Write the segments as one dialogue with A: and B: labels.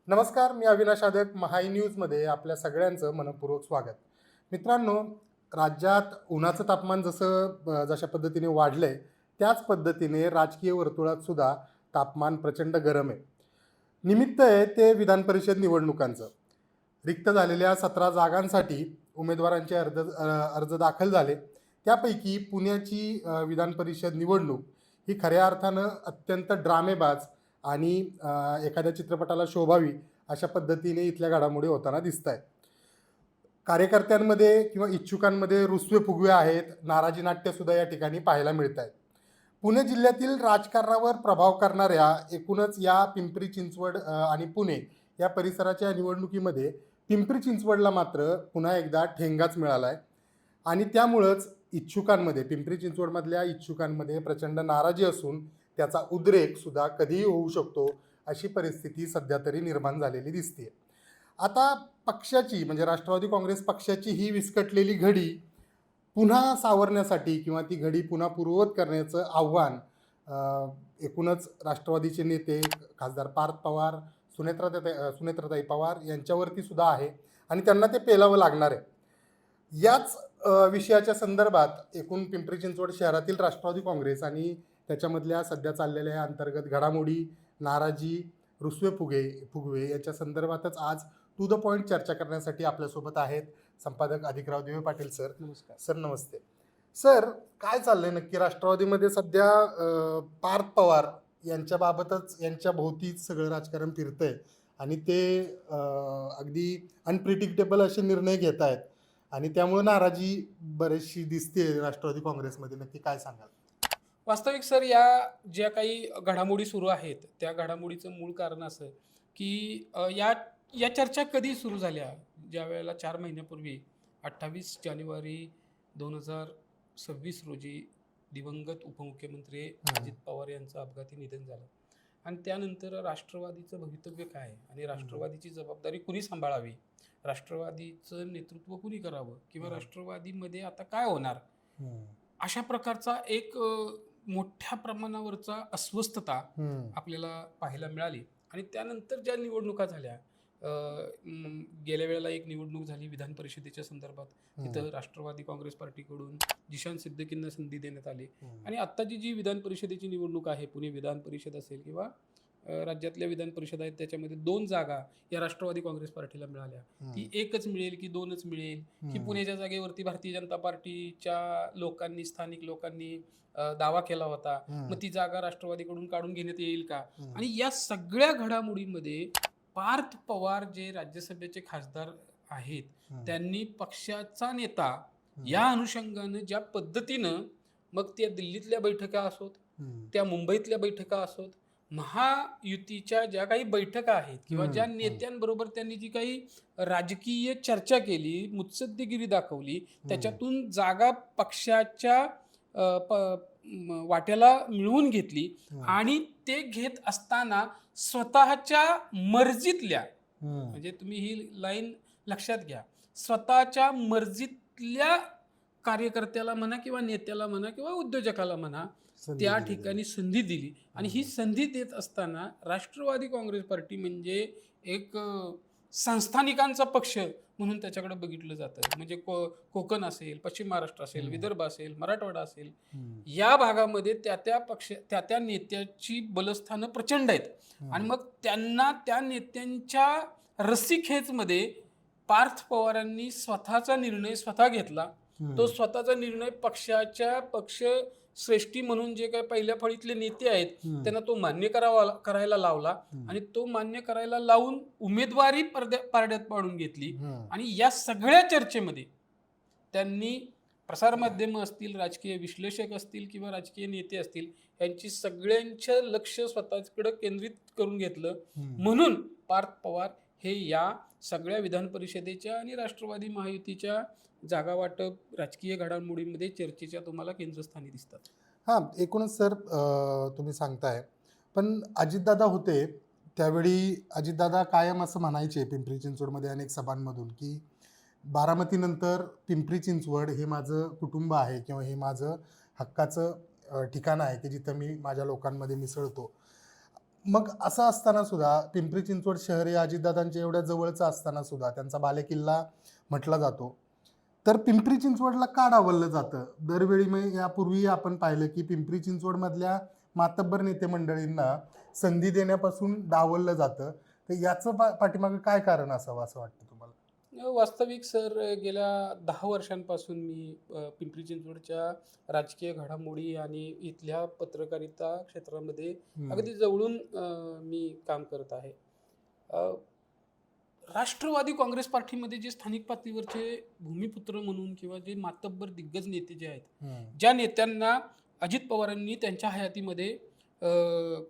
A: नमस्कार, मी अविनाश आदक. महाई न्यूजमध्ये आपल्या सगळ्यांचं मनपूर्वक स्वागत. मित्रांनो, राज्यात उन्हाचं तापमान जशा पद्धतीने वाढलंय, त्याच पद्धतीने राजकीय वर्तुळात सुद्धा तापमान प्रचंड गरम आहे. निमित्त आहे ते विधान परिषद निवडणुकांचं. रिक्त झालेल्या 17 जागांसाठी उमेदवारांचे अर्ज दाखल झाले. त्यापैकी पुण्याची विधान परिषद निवडणूक ही खऱ्या अर्थानं अत्यंत ड्रामेबाज आणि एखाद्या चित्रपटाला शोभावी अशा पद्धतीने इथल्या घडामोडी होताना दिसत आहेत. कार्यकर्त्यांमध्ये किंवा इच्छुकांमध्ये रुसवे फुगवे आहेत, नाराजी नाट्यसुद्धा या ठिकाणी पाहायला मिळत आहेत. पुणे जिल्ह्यातील राजकारणावर प्रभाव करणाऱ्या एकूणच या पिंपरी चिंचवड आणि पुणे या परिसराच्या निवडणुकीमध्ये पिंपरी चिंचवडला मात्र पुन्हा एकदा ठेंगाच मिळाला आहे आणि त्यामुळंच पिंपरी चिंचवडमधल्या इच्छुकांमध्ये प्रचंड नाराजी असून त्याचा उद्रेक सुद्धा कधीही होऊ शकतो अशी परिस्थिती सध्या तरी निर्माण झालेली दिसते. आता पक्षाची म्हणजे राष्ट्रवादी काँग्रेस पक्षाची ही विस्कटलेली घडी पुन्हा सावरण्यासाठी किंवा ती घडी पुन्हा पूर्ववत करण्याचं आव्हान एकूणच राष्ट्रवादीचे नेते खासदार पार्थ पवार, सुनेत्राताई पवार यांच्यावरती सुद्धा आहे आणि त्यांना ते पेलावं लागणार आहे. याच विषयाच्या संदर्भात एकूण पिंपरी चिंचवड शहरातील राष्ट्रवादी काँग्रेस आणि त्याच्यामधल्या सध्या चाललेल्या अंतर्गत घडामोडी, नाराजी, रुसवे फुगवे याच्या संदर्भातच आज टू द पॉईंट चर्चा करण्यासाठी आपल्यासोबत आहेत संपादक अधिकराव दिवे पाटील सर.
B: नमस्कार
A: सर. नमस्ते सर. काय चाललंय नक्की राष्ट्रवादीमध्ये सध्या? पार्थ पवार यांच्याबाबतच यांच्या भोवतीच सगळं राजकारण फिरतंय आणि ते अगदी अनप्रिडिक्टेबल असे निर्णय घेत आहेत आणि त्यामुळे नाराजी बरीचशी दिसते राष्ट्रवादी काँग्रेसमध्ये. नक्की काय सांगाल?
B: वास्तविक सर, या ज्या काही घडामोडी सुरू आहेत त्या घडामोडीचं मूळ कारण असं की या चर्चा कधी सुरू झाल्या, ज्या वेळेला 4 महिन्यापूर्वी 28 जानेवारी 2026 रोजी दिवंगत उपमुख्यमंत्री अजित पवार यांचं अपघाती निधन झालं आणि त्यानंतर राष्ट्रवादीचं भवितव्य काय आणि राष्ट्रवादीची जबाबदारी कुणी सांभाळावी, राष्ट्रवादीचं नेतृत्व कुणी करावं किंवा राष्ट्रवादीमध्ये आता काय होणार, अशा प्रकारचा एक मोठ्या प्रमाणावरचा अस्वस्थता आपल्याला पाहायला मिळाली. आणि त्यानंतर ज्या निवडणुका झाल्या, गेल्या वेळेला एक निवडणूक झाली विधान परिषदेच्या संदर्भात, तिथं राष्ट्रवादी काँग्रेस पार्टीकडून जिशान सिद्दीकींना संधी देण्यात आली आणि आत्ताची जी विधान परिषदेची निवडणूक आहे, पुणे विधान परिषद असेल किंवा राज्यातल्या विधान परिषद आहेत, त्याच्यामध्ये 2 जागा या राष्ट्रवादी काँग्रेस पार्टीला मिळाल्या. ती एकच मिळेल की 2च मिळेल की पुण्याच्या जागेवरती भारतीय जनता पार्टीच्या लोकांनी, स्थानिक लोकांनी दावा केला होता, मग ती जागा राष्ट्रवादीकडून काढून घेण्यात येईल का? आणि या सगळ्या घडामोडींमध्ये पार्थ पवार जे राज्यसभेचे खासदार आहेत, त्यांनी पक्षाचा नेता या अनुषंगानं ज्या पद्धतीनं, मग त्या दिल्लीतल्या बैठका असोत, त्या मुंबईतल्या बैठका असोत, महायुतीच्या ज्या काही बैठका आहेत किंवा ज्या नेत्यांबरोबर त्यांनी जी काही राजकीय चर्चा केली, मुत्सद्देगिरी दाखवली, त्याच्यातून जागा पक्षाच्या वाट्याला मिळवून घेतली आणि ते घेत असताना स्वतःच्या मर्जीतल्या, म्हणजे तुम्ही ही लाईन लक्षात घ्या, स्वतःच्या मर्जीतल्या कार्यकर्त्याला म्हणा किंवा नेत्याला म्हणा किंवा उद्योजकाला म्हणा, त्या ठिकाणी संधी दिली. आणि ही संधी देत असताना राष्ट्रवादी काँग्रेस पार्टी म्हणजे एक संस्थानिकांचा पक्ष म्हणून त्याच्याकडे बघितलं जातं. म्हणजे कोकण असेल, पश्चिम महाराष्ट्र असेल, विदर्भ असेल, मराठवाडा असेल, या भागामध्ये त्या नेत्याची बलस्थानं प्रचंड आहेत आणि मग त्यांना त्या नेत्यांच्या रस्सीखेचमध्ये पार्थ पवारांनी स्वतःचा निर्णय स्वतः घेतला. तो स्वतःचा निर्णय पक्ष श्रेष्ठी म्हणून जे काही पहिल्या फळीतले नेते आहेत त्यांना तो मान्य करायला लावला आणि तो मान्य करायला लावून उमेदवारी पारड्यात पाडून घेतली. आणि या सगळ्या चर्चेमध्ये त्यांनी प्रसारमाध्यमं असतील, राजकीय विश्लेषक असतील किंवा राजकीय नेते असतील, यांची सगळ्यांचं लक्ष स्वतःकडे केंद्रित करून घेतलं. म्हणून पार्थ पवार हे या सगळ्या विधान परिषदेच्या आणि राष्ट्रवादी महायुतीच्या जागा वाटप राजकीय घडामोडींमध्ये चर्चेच्या तुम्हाला केंद्रस्थानी दिसतात.
A: हां, एकूणच सर तुम्ही सांगताय, पण अजितदादा होते त्यावेळी अजितदादा कायम असं म्हणायचे पिंपरी चिंचवडमध्ये अनेक सभांमधून की बारामतीनंतर पिंपरी चिंचवड हे माझं कुटुंब आहे किंवा हे माझं हक्काचं ठिकाण आहे की जिथं मी माझ्या लोकांमध्ये मिसळतो. मग असं असताना सुद्धा पिंपरी चिंचवड शहर हे अजितदादांच्या एवढ्या जवळचं असताना सुद्धा त्यांचा बालेकिल्ला म्हटला जातो. तर पिंपरी चिंचवडला का डावललं जातं? दरवेळी मग यापूर्वी आपण पाहिलं की पिंपरी चिंचवडमधल्या मातब्बर नेते मंडळींना संधी देण्यापासून डावललं जातं. तर याचं पाठीमागं काय कारण असावं असं वाटतं तुम्हाला?
B: वास्तविक सर, गेल्या 10 वर्षांपासून मी पिंपरी चिंचवडच्या राजकीय घडामोडी आणि इथल्या पत्रकारिता क्षेत्रामध्ये अगदी जवळून मी काम करत आहे. अ, राष्ट्रवादी काँग्रेस पार्टीमध्ये जे स्थानिक पातळीवरचे भूमिपुत्र म्हणून किंवा जे मातब्बर दिग्गज नेते जे आहेत, ज्या नेत्यांना अजित पवारांनी त्यांच्या हयातीमध्ये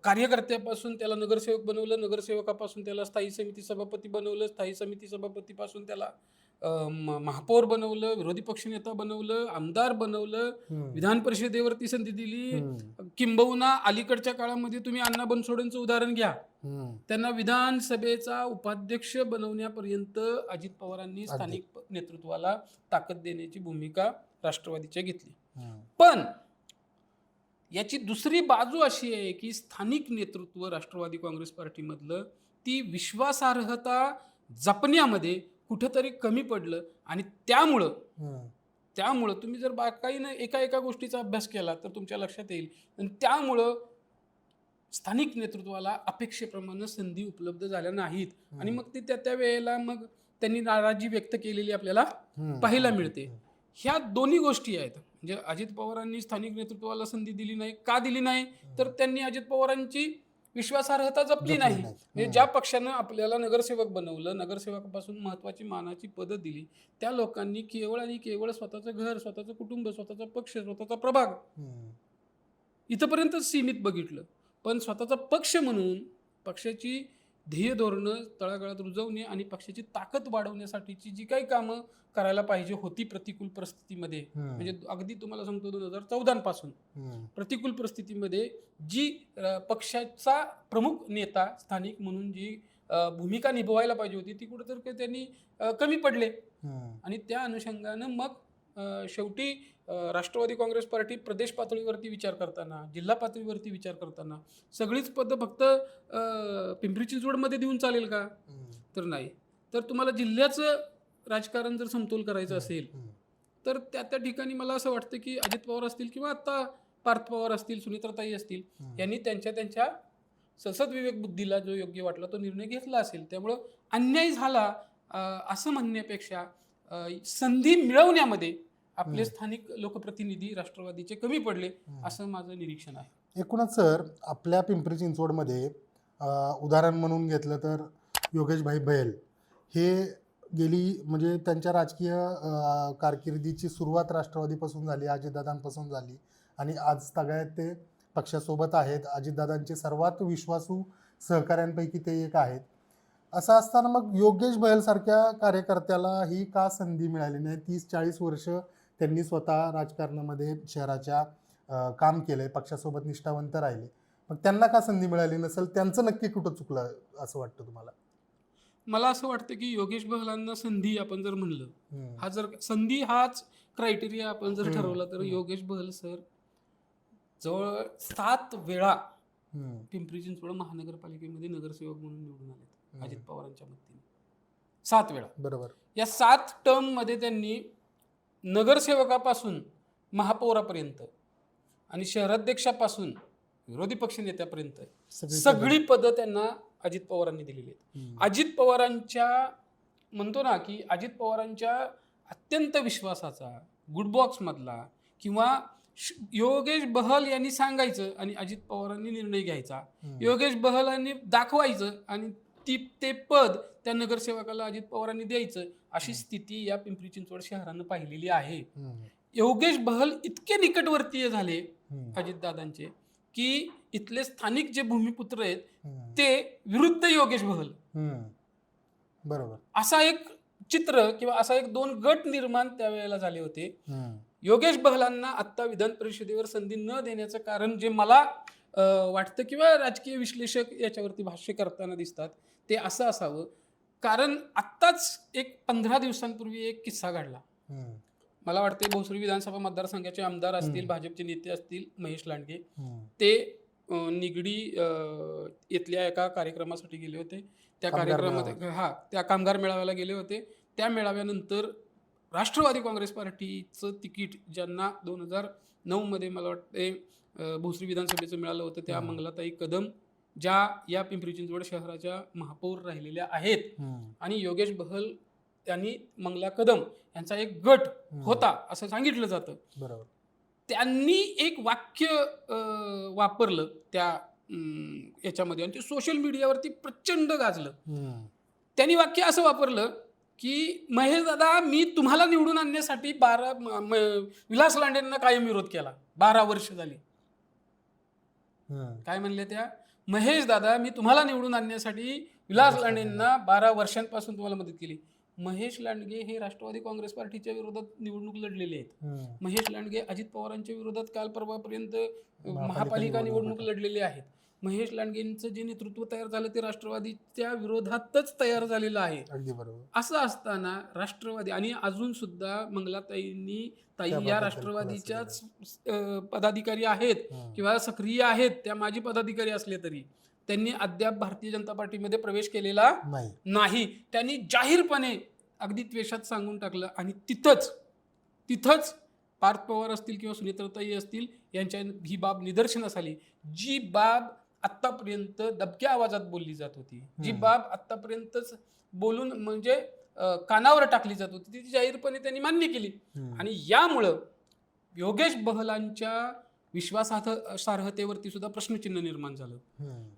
B: कार्यकर्त्यापासून त्याला नगरसेवक बनवलं, नगरसेवकापासून त्याला स्थायी समिती सभापती बनवलं, स्थायी समिती सभापतीपासून त्याला महापौर बनवलं, विरोधी पक्षनेता बनवलं, आमदार बनवलं, विधान परिषदेवरती संधी दिली. किंबहुना अलीकडच्या काळामध्ये तुम्ही अण्णा बनसोडेंचं उदाहरण घ्या. त्यांना विधानसभेचा उपाध्यक्ष बनवण्यापर्यंत अजित पवारांनी स्थानिक नेतृत्वाला ताकद देण्याची भूमिका राष्ट्रवादीच्या घेतली. पण याची दुसरी बाजू अशी आहे की स्थानिक नेतृत्व राष्ट्रवादी काँग्रेस पार्टीमधलं ती विश्वासार्हता जपण्यामध्ये कुठंतरी कमी पडलं आणि त्यामुळं तुम्ही जर बाकाईनं एका गोष्टीचा अभ्यास केला तर तुमच्या लक्षात येईल. आणि त्यामुळं स्थानिक नेतृत्वाला अपेक्षेप्रमाणे संधी उपलब्ध झाल्या नाहीत आणि मग ती त्या वेळेला मग त्यांनी नाराजी व्यक्त केलेली आपल्याला पाहायला मिळते. ह्या दोन्ही गोष्टी आहेत. म्हणजे अजित पवारांनी स्थानिक नेतृत्वाला संधी दिली नाही. का दिली नाही? तर त्यांनी अजित पवारांची विश्वासार्हता जपली नाही. म्हणजे ज्या पक्षानं आपल्याला नगरसेवक बनवलं, नगरसेवकापासून महत्वाची मानाची पदं दिली, त्या लोकांनी केवळ आणि केवळ स्वतःचं घर, स्वतःचं कुटुंब, स्वतःचा पक्ष, स्वतःचा प्रभाग इथंपर्यंत सीमित बघितलं. पण स्वतःचा पक्ष म्हणून पक्षाची ध्येय धोरणं तळागाळात रुजवणे आणि पक्षाची ताकद वाढवण्यासाठीची जी काही कामं करायला पाहिजे होती प्रतिकूल परिस्थितीमध्ये, म्हणजे अगदी तुम्हाला सांगतो 2014 पासून प्रतिकूल परिस्थितीमध्ये जी पक्षाचा प्रमुख नेता स्थानिक म्हणून जी भूमिका निभवायला पाहिजे होती ती कुठेतरी त्यांनी कमी पडले. आणि त्या अनुषंगानं मग शेवटी राष्ट्रवादी काँग्रेस पार्टी प्रदेश पातळीवरती विचार करताना, जिल्हा पातळीवरती विचार करताना सगळीच पदं फक्त पिंपरी चिंचवडमध्ये देऊन चालेल का? तर नाही. तर तुम्हाला जिल्ह्याचं राजकारण जर समतोल करायचं असेल तर त्या ठिकाणी मला असं वाटतं की अजित पवार असतील किंवा आता पार्थ पवार असतील, सुनीत्राताई असतील, यांनी त्यांच्या ससद विवेक बुद्धीला जो योग्य वाटला तो निर्णय घेतला असेल. त्यामुळं अन्याय झाला असं म्हणण्यापेक्षा संधी मिळवण्यामध्ये आपले स्थानिक लोकप्रतिनिधी राष्ट्रवादीचे कमी पडले असं माझं निरीक्षण आहे.
A: एकूणच सर, आपल्या पिंपरी चिंचवडमध्ये उदाहरण म्हणून घेतलं तर योगेशभाई बैल हे गेली म्हणजे त्यांच्या राजकीय कारकिर्दीची सुरुवात राष्ट्रवादीपासून झाली, अजितदादांपासून झाली आणि आज सगळ्यात ते पक्षासोबत आहेत. अजितदादांचे सर्वात विश्वासू सहकाऱ्यांपैकी ते एक आहेत. असं असताना मग योगेश बैलसारख्या कार्यकर्त्याला ही का संधी मिळाली नाही? 30-40 वर्ष त्यांनी स्वतः राजकारणामध्ये शहराच्या काम केलंय, पक्षासोबत निष्ठावंत राहिले. मग त्यांना का संधी मिळाली नसेल? त्यांचं नक्की कुठं चुकलं असं वाटतं तुम्हाला?
B: मला असं वाटतं की योगेश बहलांना संधी आपण जर म्हणलं, हा जर संधी हाच क्रायटेरिया आपण जर ठरवला तर योगेश बहल सर जवळ 7 वेळा पिंपरी चिंचवड महानगरपालिकेमध्ये नगरसेवक म्हणून निवडून आले अजित पवारांच्या मदतीने. 7 वेळा.
A: बरोबर.
B: या 7 टर्म मध्ये त्यांनी नगरसेवकापासून महापौरापर्यंत आणि शहराध्यक्षापासून विरोधी पक्ष नेत्यापर्यंत सगळी पदं त्यांना अजित पवारांनी दिलेली आहेत. अजित पवारांच्या म्हणतो ना की अजित पवारांच्या अत्यंत विश्वासाचा गुड बॉक्स मधला किंवा योगेश बहल यांनी सांगायचं आणि अजित पवारांनी निर्णय घ्यायचा, योगेश बहलांनी दाखवायचं आणि ते पद त्या नगरसेवकाला अजित पवारांनी द्यायचं, अशी स्थिती या पिंपरी चिंचवड शहरानं पाहिलेली आहे. योगेश बहल इतके निकटवर्तीय झाले अजितदादांचे की इथले स्थानिक जे भूमिपुत्र आहेत ते विरुद्ध योगेश बहल,
A: बरोबर,
B: असा एक चित्र किंवा असा एक 2 गट निर्माण त्यावेळेला झाले होते. योगेश बहलांना आता विधान परिषदेवर संधी न देण्याचं कारण जे मला वाटतं किंवा राजकीय विश्लेषक याच्यावरती भाष्य करताना दिसतात ते असं असावं, कारण आत्ताच एक 15 दिवसांपूर्वी एक किस्सा घडला. मला वाटते भोसरी विधानसभा मतदारसंघाचे आमदार असतील, भाजपचे नेते असतील, महेश लांडगे, ते निगडी इथल्या एका कार्यक्रमासाठी गेले होते. त्या
A: कामगार
B: कार्यक्रमात हां, त्या कामगार मेळाव्याला गेले होते. त्या मेळाव्यानंतर राष्ट्रवादी काँग्रेस पार्टीचं तिकीट ज्यांना 2009 मध्ये मला वाटते भोसरी विधानसभेचं मिळालं होतं, त्या
A: हं.
B: मंगलाताई कदम ज्या या पिंपरी चिंचवड शहराच्या महापौर राहिलेल्या आहेत आणि योगेश बहल यांनी मंगला कदम यांचा एक गट होता असं सांगितलं जातं.
A: बरोबर.
B: त्यांनी एक वाक्य वापरलं त्या याच्यामध्ये आणि ते सोशल मीडियावरती प्रचंड गाजलं. त्यांनी वाक्य असं वापरलं की महेश दादा, मी तुम्हाला निवडून आणण्यासाठी विलास लांडेंना कायम विरोध केला, 12 वर्ष झाली. काय म्हणले त्या, महेश दादा, मी तुम्हाला निवडून आणण्यासाठी विलास लांडेंना 12 वर्षांपासून तुम्हाला मदत केली. महेश लांडगे हे राष्ट्रवादी काँग्रेस पार्टीच्या विरोधात निवडणूक लढलेले आहेत. महेश लांडगे अजित पवारांच्या विरोधात काल परवापर्यंत महापालिका निवडणूक लढलेले आहेत. महेश लांडगेंचं जे नेतृत्व तयार झालं ते राष्ट्रवादीच्या विरोधातच तयार झालेलं आहे.
A: अगदी बरोबर.
B: असं असताना राष्ट्रवादी आणि अजून सुद्धा मंगलाताई या राष्ट्रवादीच्याच पदाधिकारी आहेत किंवा सक्रिय आहेत, त्या माजी पदाधिकारी असले तरी त्यांनी अद्याप भारतीय जनता पार्टीमध्ये प्रवेश केलेला नाही. त्यांनी जाहीरपणे अगदी द्वेषात सांगून टाकलं आणि तिथंच पार्थ पवार असतील किंवा सुनेत्राताई असतील यांच्या ही बाब निदर्शनास आली. जी बाब आत्तापर्यंत दबक्या आवाजात बोलली जात होती, जी बाब आत्तापर्यंतच बोलून म्हणजे कानावर टाकली जात होती, ती जाहीरपणे त्यांनी मान्य केली. आणि यामुळं योगेश बहलांच्या विश्वासार्हतेवरती सुद्धा प्रश्नचिन्ह निर्माण झालं.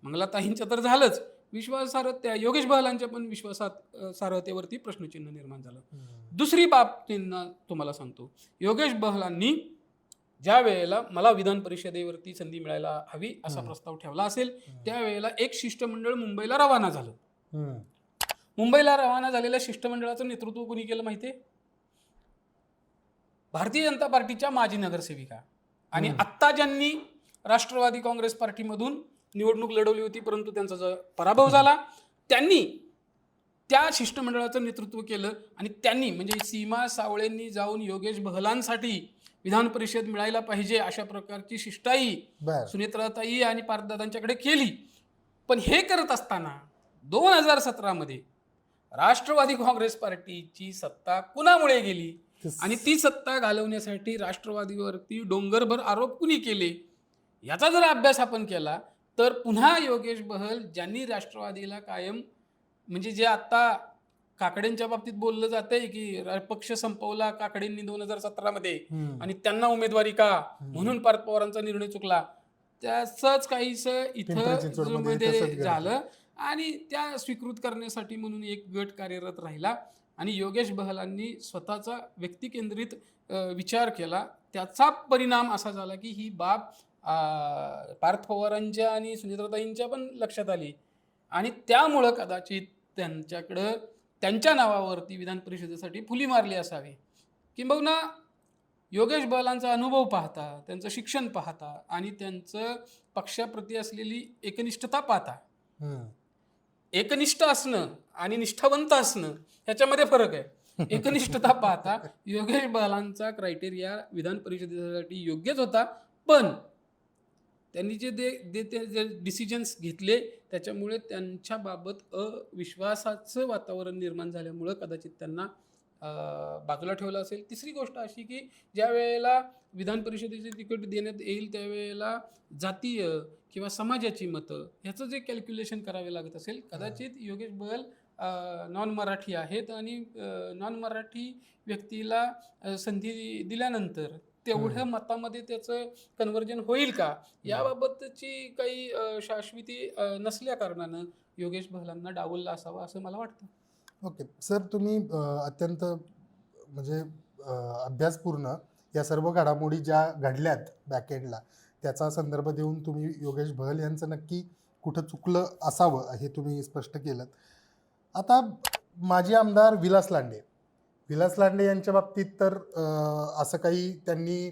B: मंगलाताईंचं तर झालंच, विश्वासार्हता योगेश बहलांच्या पण विश्वासार्हतेवरती प्रश्नचिन्ह निर्माण झालं. दुसरी बाब तुम्हाला सांगतो, योगेश बहलांनी ज्या वेळेला मला विधान परिषदेवरती संधी मिळायला हवी असा प्रस्ताव ठेवला असेल, त्यावेळेला एक शिष्टमंडळ मुंबईला रवाना झालं. मुंबईला रवाना झालेल्या शिष्टमंडळाचं नेतृत्व कोणी केलं माहितीये? भारतीय जनता पार्टीच्या माजी नगरसेविका आणि आत्ता ज्यांनी राष्ट्रवादी काँग्रेस पार्टीमधून निवडणूक लढवली होती परंतु त्यांचा जो पराभव झाला, त्यांनी त्या शिष्टमंडळाचं नेतृत्व केलं. आणि त्यांनी म्हणजे सीमा सावळेंनी जाऊन योगेश बहलांसाठी विधान परिषद मिळायला पाहिजे अशा प्रकारची शिष्टाई सुनेत्राताई आणि पार्थदादांच्याकडे केली. पण हे करत असताना 2017 मध्ये राष्ट्रवादी काँग्रेस पार्टीची सत्ता कुणामुळे गेली आणि ती सत्ता घालवण्यासाठी राष्ट्रवादीवरती डोंगरभर आरोप कुणी केले, याचा जर अभ्यास आपण केला तर पुन्हा योगेश बहल ज्यांनी राष्ट्रवादीला कायम म्हणजे जे आता काकडेंच्या बाबतीत बोललं जातंय की पक्ष संपवला काकडेंनी 2017 मध्ये आणि त्यांना उमेदवारी का म्हणून पार्थ पवारांचा निर्णय चुकला, त्याच काहीसं इथं मध्ये झालं. आणि त्या स्वीकृत करण्यासाठी म्हणून एक गट कार्यरत राहिला आणि योगेश बहलांनी स्वतःचा व्यक्तिकेंद्रित विचार केला. त्याचा परिणाम असा झाला की ही बाब पार्थ पवारांच्या आणि सुनेत्राताईंच्या पण लक्षात आली आणि त्यामुळं कदाचित त्यांच्याकडं त्यांच्या नावावरती विधान परिषदेसाठी फुली मारली असावी. किंबहुना योगेश बहलांचा अनुभव पाहता, त्यांचं शिक्षण पाहता आणि त्यांचं पक्षाप्रती असलेली एकनिष्ठता पाहता, एकनिष्ठ असणं आणि निष्ठावंत असणं ह्याच्यामध्ये फरक आहे. एकनिष्ठता पाहता योगेश बहलांचा क्रायटेरिया विधान परिषदेसाठी योग्यच होता, पण त्यांनी जे डिसिजन्स घेतले त्याच्यामुळे त्यांच्या बाबत अविश्वासाचं वातावरण निर्माण झाल्यामुळं कदाचित त्यांना बाजूला ठेवलं असेल. तिसरी गोष्ट अशी की ज्या वेळेला विधान परिषदेचे तिकीट देण्यात येईल त्यावेळेला जातीय किंवा समाजाची मतं ह्याचं जे कॅल्क्युलेशन करावे लागत असेल, कदाचित योगेश बहल नॉन मराठी आहेत आणि नॉन मराठी व्यक्तीला संधी दिल्यानंतर तेवढ्या मतामध्ये त्याचं कन्व्हर्जन होईल का याबाबतची काही शाश्वती नसल्या कारणानं योगेश बहलांना डावललं असावं असं मला वाटतं.
A: ओके सर, तुम्ही अत्यंत म्हणजे अभ्यासपूर्ण या सर्व घडामोडी ज्या घडल्यात बॅकएंडला त्याचा संदर्भ देऊन तुम्ही योगेश बहल यांचं नक्की कुठं चुकलं असावं हे तुम्ही स्पष्ट केलं. आता माजी आमदार विलास लांडे यांच्या बाबतीत तर असं काही त्यांनी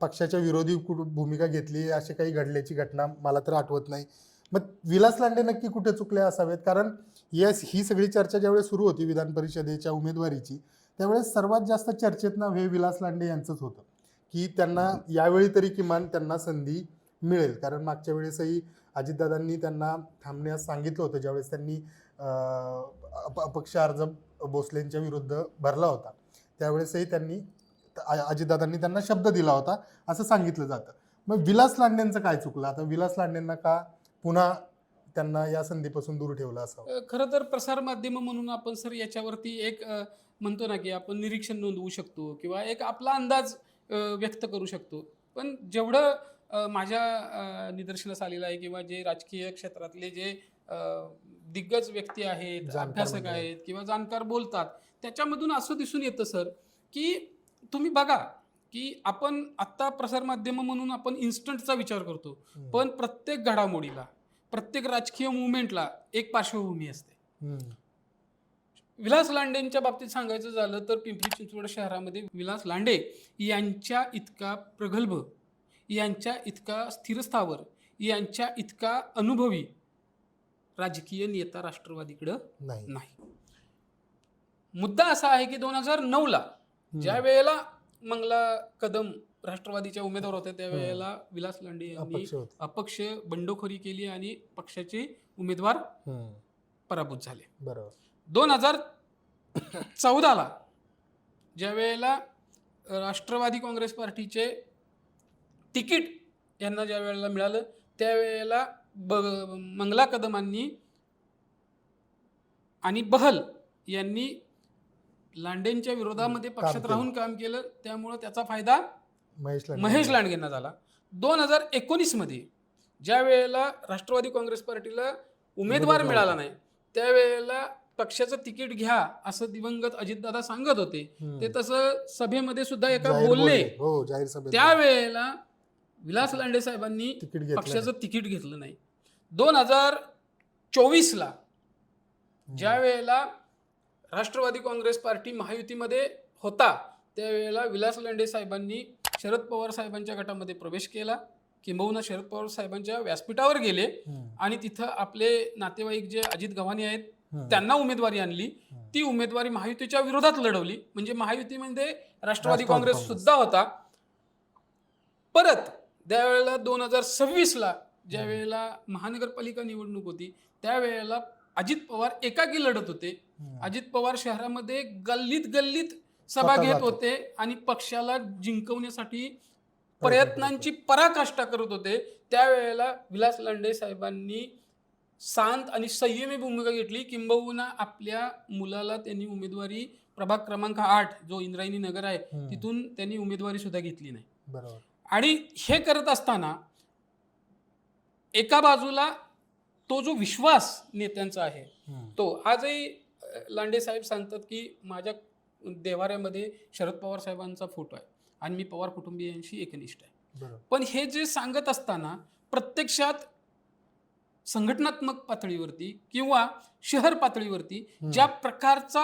A: पक्षाच्या विरोधी भूमिका घेतली अशी काही घडल्याची घटना मला तर आठवत नाही. मग विलास लांडे नक्की कुठे चुकले असावेत? कारण ही सगळी चर्चा ज्यावेळेस सुरू होती विधान परिषदेच्या उमेदवारीची त्यावेळेस सर्वात जास्त चर्चेत नाव हे विलास लांडे यांचंच होतं की त्यांना यावेळी तरी किमान त्यांना संधी मिळेल. कारण मागच्या वेळेसही अजितदादांनी त्यांना थांबण्यास सांगितलं होतं, ज्यावेळेस त्यांनी अपक्ष अर्ज भोसलेंच्या विरुद्ध भरला होता. त्यावेळेसही अजितदादांनी त्यांना शब्द दिला होता असं सांगितलं जातं. मग विलास लांडेंचं काय चुकलं? आता विलास लांडेंना का पुन्हा त्यांना या संधीपासून दूर ठेवलं असावं?
B: खरं तर प्रसार माध्यम म्हणून आपण सर याच्यावरती एक म्हणतो ना की आपण निरीक्षण नोंदवू शकतो किंवा एक आपला अंदाज व्यक्त करू शकतो. पण जेवढं माझ्या निदर्शनास आलेलं आहे किंवा जे राजकीय क्षेत्रातले जे दिग्गज व्यक्ती आहेत,
A: जाणकार
B: अभ्यासक
A: मंडळी.
B: आहेत किंवा जाणकार बोलतात, त्याच्यामधून असं दिसून येतं सर की तुम्ही बघा की आपण आत्ता प्रसार माध्यम म्हणून आपण इन्स्टंटचा विचार करतो, पण प्रत्येक घडामोडीला, प्रत्येक राजकीय मुवमेंटला एक पार्श्वभूमी असते.
A: हम्म.
B: विलास लांडेंच्या बाबतीत सांगायचं झालं तर पिंपरी चिंचवड शहरामध्ये विलास लांडे यांच्या इतका प्रगल्भ, यांच्या इतका स्थिरस्थावर, यांच्या इतका अनुभवी राजकीय नेता राष्ट्रवादीकडं
A: नाही.
B: नाही. मुद्दा असा आहे की 2009ला ज्या वेळेला मंगला कदम राष्ट्रवादीच्या उमेदवार होते त्यावेळेला विलास लांडे यांनी
A: अपक्ष होते.
B: अपक्ष बंडखोरी केली आणि पक्षाचे उमेदवार
A: हम्म.
B: पराभूत झाले.
A: बरोबर.
B: 2014ला ज्या वेळेला राष्ट्रवादी काँग्रेस पार्टीचे तिकीट यांना ज्या वेळेला मिळालं त्यावेळेला मंगला कदमांनी आणि बहल यांनी लांडेंच्या विरोधामध्ये पक्षात
A: केलं.
B: राहून काम केलं, त्यामुळं त्याचा फायदा
A: महेश
B: महेश लांडगेंना झाला. 2019 मध्ये ज्या वेळेला राष्ट्रवादी काँग्रेस पार्टीला उमेदवार मिळाला नाही त्यावेळेला पक्षाचं तिकीट घ्या असं दिवंगत अजितदादा सांगत होते. ते तसं सभेमध्ये सुद्धा एका बोलले.
A: हो, जाहीर सभेत
B: त्यावेळेला विलास लांडे साहेबांनी
A: तिकीट घेतलं
B: पक्षाचं तिकीट घेतलं नाही. 2024ला ज्या वेळेला राष्ट्रवादी काँग्रेस पार्टी महायुतीमध्ये होता त्यावेळेला विलास लांडे साहेबांनी शरद पवार साहेबांच्या गटामध्ये प्रवेश केला, किंबहुना शरद पवार साहेबांच्या व्यासपीठावर गेले आणि तिथं आपले नातेवाईक जे अजित गव्हाणे आहेत त्यांना उमेदवारी आणली. ती उमेदवारी महायुतीच्या विरोधात लढवली, म्हणजे महायुतीमध्ये राष्ट्रवादी काँग्रेस सुद्धा होता. परत त्यावेळेला 2026ला ज्या वेळेला महानगरपालिका निवडणूक होती त्यावेळेला अजित पवार एकाकी लढत होते. अजित पवार शहरामध्ये गल्लीत गल्लीत सभा घेत होते आणि पक्षाला जिंकवण्यासाठी प्रयत्नांची पराकाष्ठा करत होते. त्यावेळेला विलास लांडे साहेबांनी शांत आणि संयमी भूमिका घेतली, किंबहुना आपल्या मुलाला त्यांनी उमेदवारी प्रभाग क्रमांक 8 जो इंद्रायणी नगर आहे तिथून त्यांनी उमेदवारी सुद्धा घेतली नाही.
A: बरोबर.
B: आणि हे करत असताना एका बाजूला तो जो विश्वास नेत्यांचा आहे तो आजही लांडे साहेब सांगतात की माझ्या देवाऱ्यामध्ये शरद पवार साहेबांचा फोटो आहे आणि मी पवार कुटुंबियांशी एकनिष्ठ आहे.
A: बरोबर.
B: पण हे जे सांगत असताना प्रत्यक्षात संघटनात्मक पातळीवरती किंवा शहर पातळीवरती ज्या प्रकारचा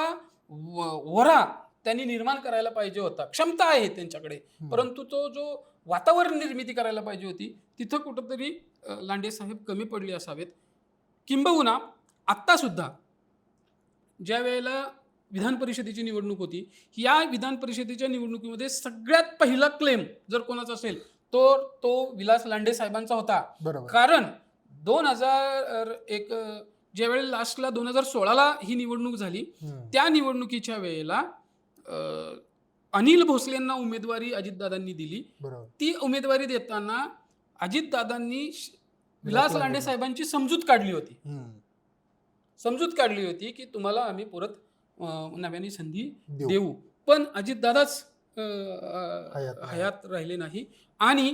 B: वरा त्यांनी निर्माण करायला पाहिजे होता, क्षमता आहे त्यांच्याकडे, परंतु तो जो वातावरण निर्मिती करायला पाहिजे होती तिथं कुठंतरी लांडे साहेब कमी पडले असावेत. किंबहुना आत्ता सुद्धा ज्या वेळेला विधान परिषदेची निवडणूक होती, या विधान परिषदेच्या निवडणुकीमध्ये सगळ्यात पहिला क्लेम जर कोणाचा असेल तर तो विलास लांडे साहेबांचा होता.
A: बरोबर.
B: कारण 2001 ज्यावेळेला लास्टला 2016ला ही निवडणूक झाली त्या निवडणुकीच्या वेळेला अनिल भोसलेंना उमेदवारी अजितदादांनी दिली.
A: बरोबर.
B: ती उमेदवारी देताना अजितदादांनी विलास लांडे साहेबांची समजूत काढली होती की तुम्हाला आम्ही परत नव्याने संधी देऊ, पण अजितदादाच हयात राहिले नाही. आणि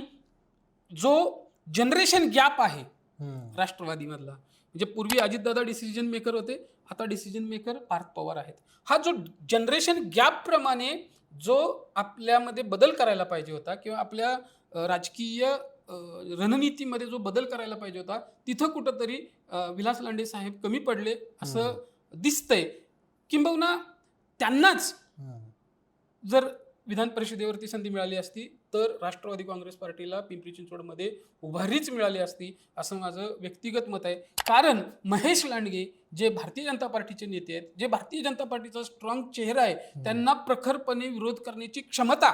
B: जो जनरेशन गॅप आहे राष्ट्रवादीमधला, म्हणजे पूर्वी अजितदादा डिसिजन मेकर होते, आता डिसिजन मेकर पार्थ पवार आहेत. हा जो जनरेशन गॅप प्रमाणे जो आपल्यामध्ये बदल करायला पाहिजे होता किंवा आपल्या राजकीय रणनीतीमध्ये जो बदल करायला पाहिजे होता तिथं कुठंतरी विलास लांडे साहेब कमी पडले असं दिसतंय. किंबहुना त्यांनाच जर विधान परिषदेवरती संधी मिळाली असती तर राष्ट्रवादी काँग्रेस पार्टीला पिंपरी चिंचवडमध्ये उभारीच मिळाली असती असं माझं व्यक्तिगत मत आहे. कारण महेश लांडगे जे भारतीय जनता पार्टीचे नेते आहेत, जे भारतीय जनता पार्टीचा स्ट्रॉंग चेहरा आहे, त्यांना प्रखरपणे विरोध करण्याची क्षमता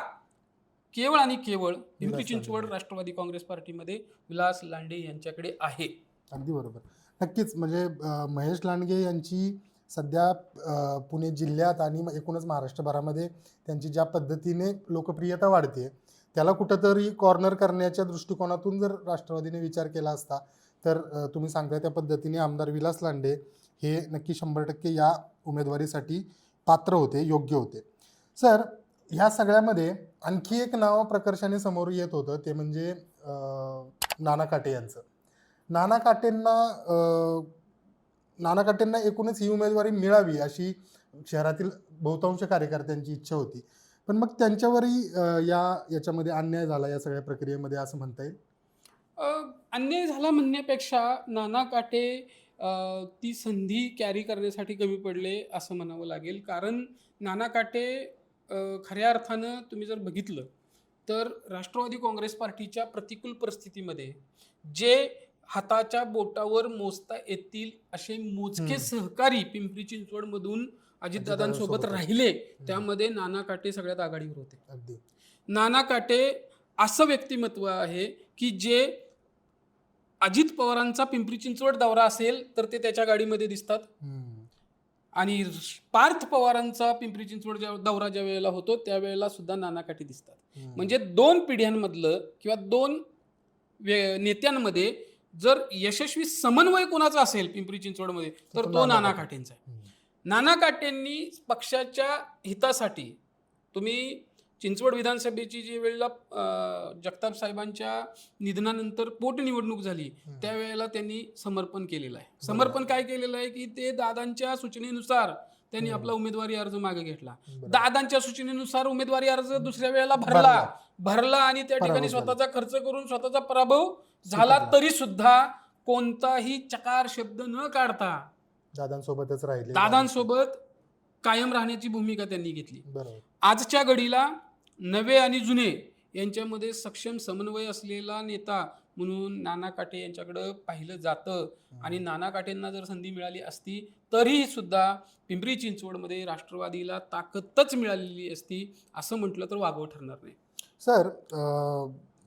B: केवळ आणि केवळ पिंपरी
A: विलास
B: चिंचवड
A: लांडे.
B: राष्ट्रवादी काँग्रेस पार्टीमध्ये विलास लांडे यांच्याकडे आहे.
A: अगदी बरोबर. नक्कीच म्हणजे महेश लांडगे यांची सध्या पुणे जिल्ह्यात आणि एकूणच महाराष्ट्रभरामध्ये त्यांची ज्या पद्धतीने लोकप्रियता वाढते, त्याला कुठंतरी कॉर्नर करण्याच्या दृष्टिकोनातून जर राष्ट्रवादीने विचार केला असता, तर तुम्ही सांगताय त्या पद्धतीने आमदार विलास लांडे हे नक्की 100% या उमेदवारीसाठी पात्र होते, योग्य होते. सर, ह्या सगळ्यामध्ये आणखी एक नाव प्रकर्षाने समोर येत होतं, ते म्हणजे नाना काटे यांचं. नाना काटेंना नाना काटेंना एकूणच ही उमेदवारी मिळावी अशी शहरातील बहुतांश कार्यकर्त्यांची इच्छा होती. पण मग त्यांच्यावरही याच्यामध्ये अन्याय झाला या सगळ्या प्रक्रियेमध्ये असं म्हणता येईल.
B: अन्याय झाला म्हणण्यापेक्षा नाना काटे ती संधी कॅरी करण्यासाठी कमी पडले असं म्हणावं लागेल. कारण नाना काटे खऱ्या अर्थानं तुम्ही जर बघितलं तर राष्ट्रवादी काँग्रेस पार्टीच्या प्रतिकूल परिस्थितीमध्ये जे हाताच्या बोटावर मोजता येतील असे मोजके सहकारी पिंपरी चिंचवडमधून अजितदादांसोबत
A: अजितदादांसोबत
B: राहिले, त्यामध्ये नाना काटे सगळ्यात आघाडीवर होते.
A: अगदी
B: नाना काटे असं व्यक्तिमत्व आहे की जे अजित पवारांचा पिंपरी चिंचवड दौरा असेल तर ते त्याच्या गाडीमध्ये दिसतात, आणि पार्थ पवारांचा पिंपरी चिंचवड दौरा ज्या वेळेला होतो त्यावेळेला सुद्धा नाना काटे दिसतात. म्हणजे दोन पिढ्यांमधलं किंवा दोन नेत्यांमध्ये जर यशस्वी समन्वय कोणाचा असेल पिंपरी चिंचवडमध्ये तर तो नाना काटेंचा आहे. नाना काटेंनी पक्षाच्या हितासाठी, तुम्ही चिंचवड विधानसभेची जी वेळेला जगताप साहेबांच्या निधनानंतर पोटनिवडणूक झाली त्यावेळेला त्यांनी समर्पण केलेलं आहे. समर्पण काय केलेलं आहे की ते दादांच्या सूचनेनुसार त्यांनी आपला उमेदवारी अर्ज मागे घेतला. दादांच्या सूचनेनुसार उमेदवारी अर्ज दुसऱ्या वेळेला भरला आणि त्या ठिकाणी स्वतःचा खर्च करून स्वतःचा पराभव झाला, तरी सुद्धा कोणताही चकार शब्द न काढता
A: दादांसोबतच राहिले,
B: दादांसोबत कायम राहण्याची भूमिका त्यांनी घेतली.
A: बरोबर.
B: आजच्या घडीला नवे आणि जुने यांच्यामध्ये सक्षम समन्वय असलेला नेता म्हणून नाना काटे यांच्याकडे पाहिलं जातं. आणि नाना काटेंना जर संधी मिळाली असती तरीही सुद्धा पिंपरी चिंचवडमध्ये राष्ट्रवादीला ताकदच मिळालेली असती असं म्हटलं तर वागवं ठरणार नाही.
A: सर,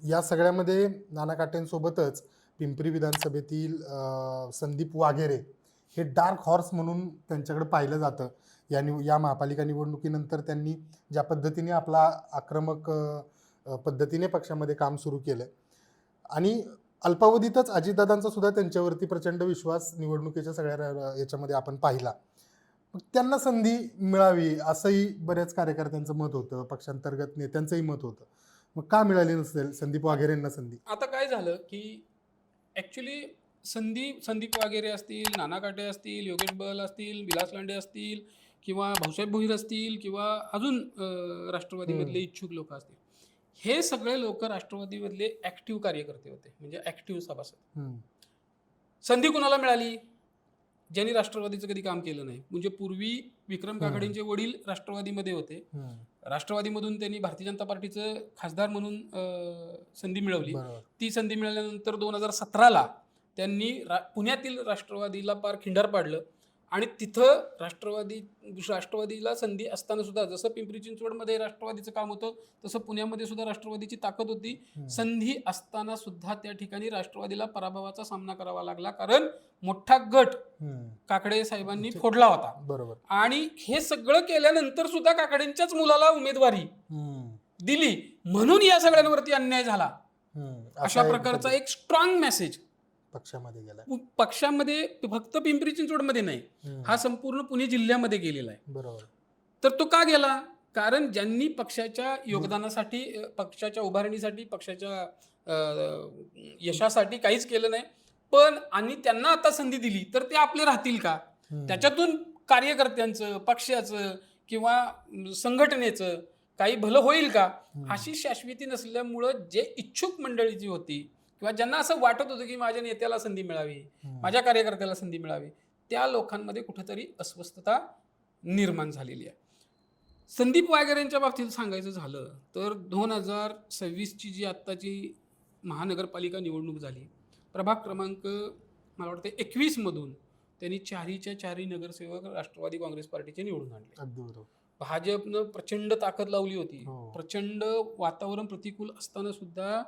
A: या सगळ्यामध्ये नाना काटेंसोबतच पिंपरी विधानसभेतील संदीप वाघेरे हे डार्क हॉर्स म्हणून त्यांच्याकडे पाहिलं जातं. या महापालिका निवडणुकीनंतर त्यांनी ज्या पद्धतीने आपला आक्रमक पद्धतीने पक्षामध्ये काम सुरू केलं आणि अल्पावधीतच अजितदादांचा सुद्धा त्यांच्यावरती प्रचंड विश्वास निवडणुकीच्या सगळ्या याच्यामध्ये आपण पाहिला. मग त्यांना संधी मिळावी असंही बऱ्याच कार्यकर्त्यांचं मत होतं, पक्षांतर्गत नेत्यांचंही मत होतं. मग का मिळाली नसेल संदीप वाघेरेंना संधी?
B: आता काय झालं की ॲक्च्युली संदीप वाघेरे असतील, नाना काटे असतील, योगेश बल असतील, विलास लांडे असतील किंवा भाऊसाहेब भोईर असतील किंवा अजून राष्ट्रवादीमधले इच्छुक लोक असतील, हे सगळे लोक राष्ट्रवादीमधले ॲक्टिव्ह कार्यकर्ते होते, म्हणजे ॲक्टिव्ह सभासद. संधी कुणाला मिळाली? ज्यांनी राष्ट्रवादीचं कधी काम केलं नाही. म्हणजे पूर्वी विक्रम काकडेंचे वडील राष्ट्रवादीमध्ये होते, राष्ट्रवादीमधून त्यांनी भारतीय जनता पार्टीचं खासदार म्हणून संधी मिळवली. ती संधी मिळाल्यानंतर 2017ला त्यांनी पुण्यातील राष्ट्रवादीला पार खिंडार पाडलं आणि तिथं राष्ट्रवादीला संधी असताना सुद्धा, जसं पिंपरी चिंचवडमध्ये राष्ट्रवादीचं काम होतं तसं पुण्यामध्ये सुद्धा राष्ट्रवादीची ताकद होती. संधी असताना सुद्धा त्या ठिकाणी राष्ट्रवादीला पराभवाचा सामना करावा लागला, कारण मोठा गट काकडे साहेबांनी फोडला होता.
A: बरोबर.
B: आणि हे सगळं केल्यानंतर सुद्धा काकडेंच्याच मुलाला उमेदवारी दिली, म्हणून या सगळ्यांवरती अन्याय झाला. अशा प्रकारचा एक स्ट्रॉंग मेसेज
A: पक्षामध्ये गेला.
B: पक्षामध्ये फक्त पिंपरी चिंचवडमध्ये नाही, हा संपूर्ण पुणे जिल्ह्यामध्ये गेलेला आहे.
A: बरोबर.
B: तर तो का गेला? कारण ज्यांनी पक्षाच्या योगदानासाठी, पक्षाच्या उभारणीसाठी, पक्षाच्या यशासाठी काहीच केलं नाही, पण आणि त्यांना आता संधी दिली तर ते आपले राहतील का? त्याच्यातून कार्यकर्त्यांचं, पक्षाचं किंवा संघटनेचं काही भलं होईल का? अशी शाश्वती नसल्यामुळं जे इच्छुक मंडळी जी होती किंवा ज्यांना असं वाटत होतं की माझ्या नेत्याला संधी मिळावी, माझ्या कार्यकर्त्याला संधी मिळावी, त्या लोकांमध्ये कुठेतरी अस्वस्थता निर्माण झालेली आहे. संदीप वाघेरेंच्या बाबतीत सांगायचं झालं तर 2026ची जी आत्ताची महानगरपालिका निवडणूक झाली, प्रभाग क्रमांक मला वाटतं 21 मधून त्यांनी चारीच्या चारी नगरसेवक राष्ट्रवादी काँग्रेस पार्टीचे निवडून आणले.
A: अगदी बरोबर.
B: भाजपनं प्रचंड ताकद लावली होती.
A: हो.
B: प्रचंड वातावरण प्रतिकूल असताना सुद्धा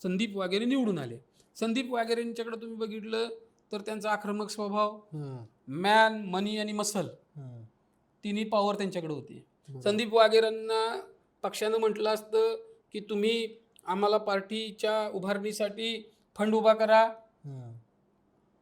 B: संदीप वाघेरे निवडून आले. संदीप वाघेरेंच्याकडे तुम्ही बघितलं तर त्यांचा आक्रमक स्वभाव,
A: हम्म.
B: मॅन, मनी आणि मसल
A: हम्म.
B: तिन्ही पॉवर त्यांच्याकडे होती.
A: बरोबर.
B: संदीप वाघेरेंना पक्षानं म्हटलं असतं की तुम्ही आम्हाला पार्टीच्या उभारणीसाठी फंड उभा करा,
A: हम्म.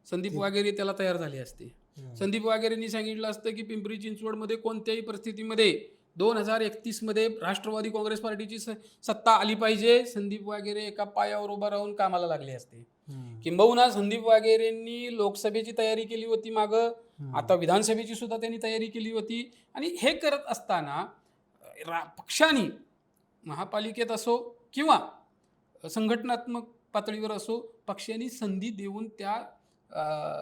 B: संदीप वाघेरे त्याला तयार झाले असते.
A: हम्म.
B: संदीप वाघेरेंनी सांगितलं असतं की पिंपरी चिंचवडमध्ये कोणत्याही परिस्थितीमध्ये 2031 मध्ये राष्ट्रवादी काँग्रेस पार्टीची सत्ता आली पाहिजे. संदीप वाघेरे एका पायावर उभा राहून कामाला लागले असते.
A: हम्म.
B: किंबहुना संदीप वाघेरेंनी लोकसभेची तयारी केली होती मागं, आता विधानसभेची सुद्धा त्यांनी तयारी केली होती. आणि हे करत असताना पक्षाने महापालिकेत असो किंवा संघटनात्मक पातळीवर असो, पक्षाने संधी देऊन त्या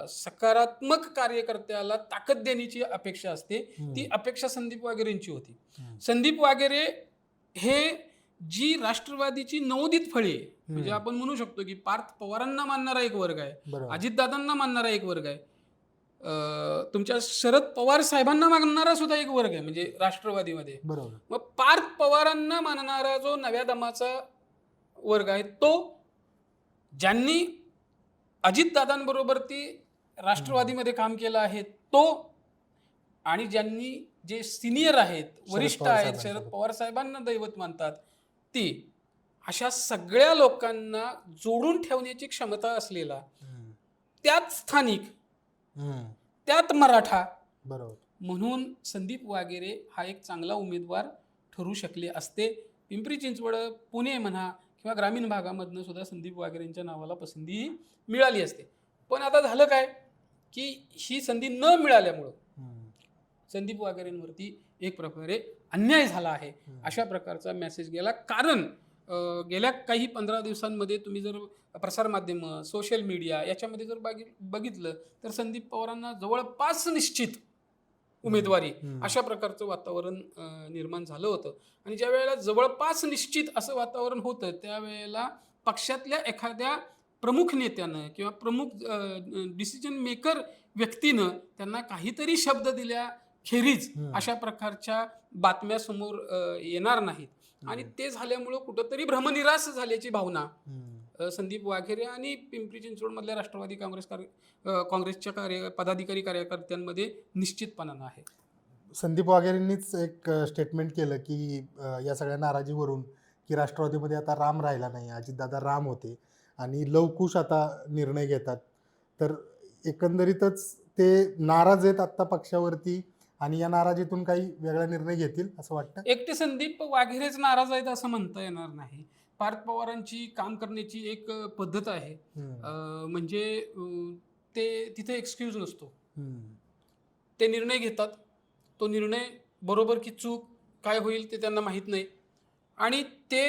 B: सकारात्मक कार्यकर्त्याला ताकद देण्याची अपेक्षा असते. ती अपेक्षा संदीप वाघेरेंची होती. संदीप वाघेरे हे जी राष्ट्रवादीची नवोदित फळे आहे, म्हणजे आपण म्हणू शकतो की पार्थ पवारांना मानणारा एक वर्ग आहे,
A: बरोबर.
B: अजितदादांना मानणारा एक वर्ग आहे, तुमच्या शरद पवार साहेबांना मानणारा सुद्धा एक वर्ग आहे म्हणजे राष्ट्रवादीमध्ये.
A: बरोबर.
B: मग पार्थ पवारांना मानणारा जो नव्या दमाचा वर्ग आहे, तो ज्यांनी अजितदादांबरोबर ती राष्ट्रवादीमध्ये काम केलं आहे तो, आणि ज्यांनी जे सिनियर आहेत, वरिष्ठ
A: पवार
B: आहेत,
A: साहेबांसोबत.
B: शरद पवार साहेबांना दैवत मानतात, ती अशा सगळ्या लोकांना जोडून ठेवण्याची क्षमता असलेला, त्यात स्थानिक, त्यात मराठा,
A: बरोबर.
B: म्हणून संदीप वाघेरे हा एक चांगला उमेदवार ठरू शकले असते. पिंपरी चिंचवड, पुणे म्हणा किंवा ग्रामीण भागामधनं सुद्धा संदीप वाघेरेंच्या नावाला पसंती मिळाली असते. पण आता झालं काय की ही संधी न मिळाल्यामुळं संदीप वाघेरेंवरती एक प्रकारे अन्याय झाला आहे, अशा प्रकारचा मेसेज गेला. कारण गेल्या काही 15 दिवसांमध्ये तुम्ही जर प्रसारमाध्यमं, सोशल मीडिया याच्यामध्ये जर बघितलं तर संदीप पवारांना जवळपास निश्चित उमेदवारी अशा प्रकारचं वातावरण निर्माण झालं होतं. आणि ज्या वेळेला जवळपास निश्चित असं वातावरण होतं त्यावेळेला पक्षातल्या एखाद्या प्रमुख नेत्यानं किंवा प्रमुख डिसिजन मेकर व्यक्तीनं त्यांना काहीतरी शब्द दिल्याखेरीज अशा प्रकारच्या बातम्या समोर येणार नाहीत. आणि ते झाल्यामुळं कुठंतरी भ्रमनिरास झाल्याची भावना संदीप वाघेरे आणि पिंपरी चिंचवडमधल्या राष्ट्रवादी काँग्रेसच्या पदाधिकारी कार्यकर्त्यांमध्ये निश्चितपणानं आहे.
A: संदीप वाघेरेंनीच एक स्टेटमेंट केलं की या सगळ्या नाराजीवरून की राष्ट्रवादीमध्ये आता राम राहिला नाही, अजितदादा राम होते आणि लवकुश आता निर्णय घेतात. तर एकंदरीतच ते नाराज आहेत आत्ता पक्षावरती आणि या नाराजीतून काही वेगळा निर्णय घेतील असं वाटतं.
B: एकटे संदीप वाघेरेच नाराज आहेत असं म्हणता येणार नाही. पार्थ पवारांची काम करण्याची एक पद्धत आहे, म्हणजे ते तिथे एक्सक्यूज नसतो. ते निर्णय घेतात, तो निर्णय बरोबर की चूक काय होईल ते त्यांना माहीत नाही, आणि ते